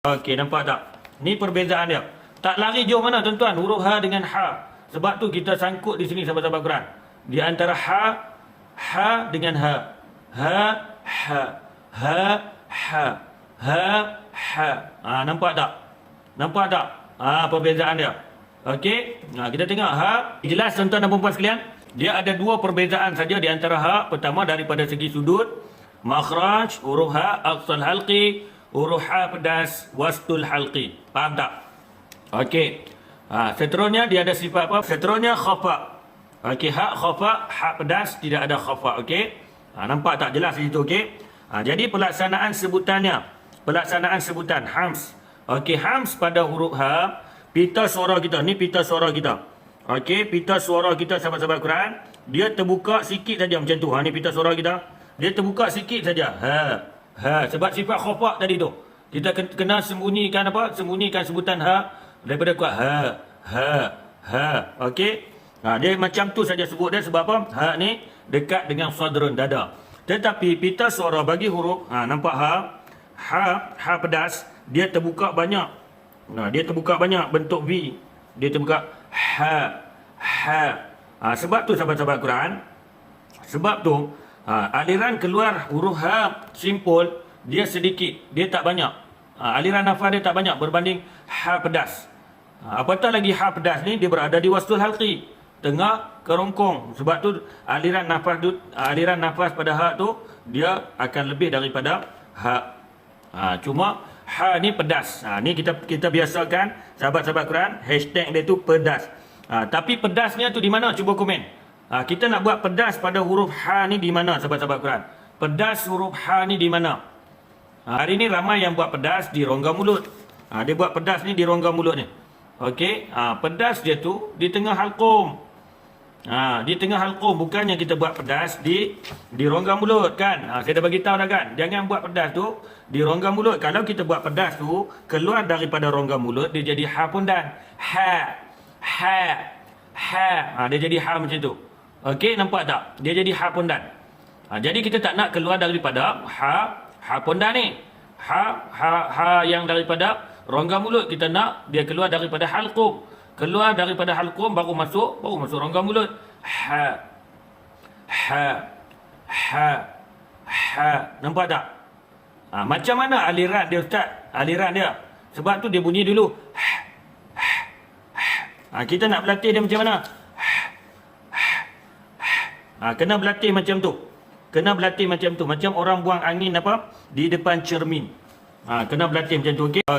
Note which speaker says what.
Speaker 1: Okey, nampak tak? Ni perbezaan dia. Tak lari jauh mana tuan-tuan, huruf ha dengan ha. Sebab tu kita sangkut di sini sahabat-sahabat Quran. Di antara ha dengan ha. Ha, ha. Ha, ha. Ha, ha. Nampak tak? Nampak tak? Perbezaan dia. Okey, kita tengok ha. Jelas tuan-tuan dan puan sekalian, dia ada dua perbezaan saja di antara ha. Pertama daripada segi sudut, makhraj, huruf ha, aqsal halqi, huruf ha pedas, wastul halqi. Faham tak? Okey. Seterusnya dia ada sifat apa? Seterusnya khafa. Okey, ha khafa, ha pedas, tidak ada khafa. Okey. Nampak tak jelas di situ? Okey. Jadi pelaksanaan sebutannya. Pelaksanaan sebutan hams. Okey, hams pada huruf ha, pita suara kita. Ni pita suara kita. Okey, pita suara kita sahabat-sahabat Quran, dia terbuka sikit saja macam tu. Ni pita suara kita. Dia terbuka sikit saja. Ha, sebab sifat khafa tadi tu. Kita kena sembunyikan apa? Sembunyikan sebutan ha daripada kuat. Ha. Okey. Dia macam tu saja sebut dia sebab apa? Ha ni dekat dengan sadrun, dada. Tetapi pita suara bagi huruf nampak ha pedas, dia terbuka banyak. Dia terbuka banyak bentuk V. Dia terbuka ha. Sebab tu sahabat-sahabat Quran, sebab tu aliran keluar huruf ha simpul dia sedikit, dia tak banyak. Aliran nafas dia tak banyak berbanding ha pedas. Apatah lagi ha pedas ni dia berada di wastul halqi, tengah kerongkong. Sebab tu aliran nafas pada ha tu dia akan lebih daripada ha. Cuma ha ni pedas. Ni kita biasakan sahabat-sahabat Quran, hashtag dia tu pedas. Tapi pedasnya tu di mana? Cuba komen. Kita nak buat pedas pada huruf ha ni di mana sahabat-sahabat Quran? Pedas huruf ha ni di mana? Hari ni ramai yang buat pedas di rongga mulut. Dia buat pedas ni di rongga mulut ni. Okey, pedas dia tu di tengah halqum. Di tengah halqum, bukannya kita buat pedas di rongga mulut kan. Saya dah bagi tahu dah kan. Jangan buat pedas tu di rongga mulut. Kalau kita buat pedas tu keluar daripada rongga mulut, dia jadi ha pondan. Ha. Dia jadi ha macam tu. Okey, nampak tak? Dia jadi ha pondan. Jadi kita tak nak keluar daripada ha pondan ni. Ha yang daripada rongga mulut, kita nak dia keluar daripada halqum. Keluar daripada halqum baru masuk rongga mulut. Ha. Nampak tak? Macam mana aliran dia ustaz? Aliran dia. Sebab tu dia bunyi dulu. Kita nak berlatih dia macam mana? Kena berlatih macam tu. Kena berlatih macam tu. Macam orang buang angin apa? Di depan cermin. Kena berlatih macam tu. Okey.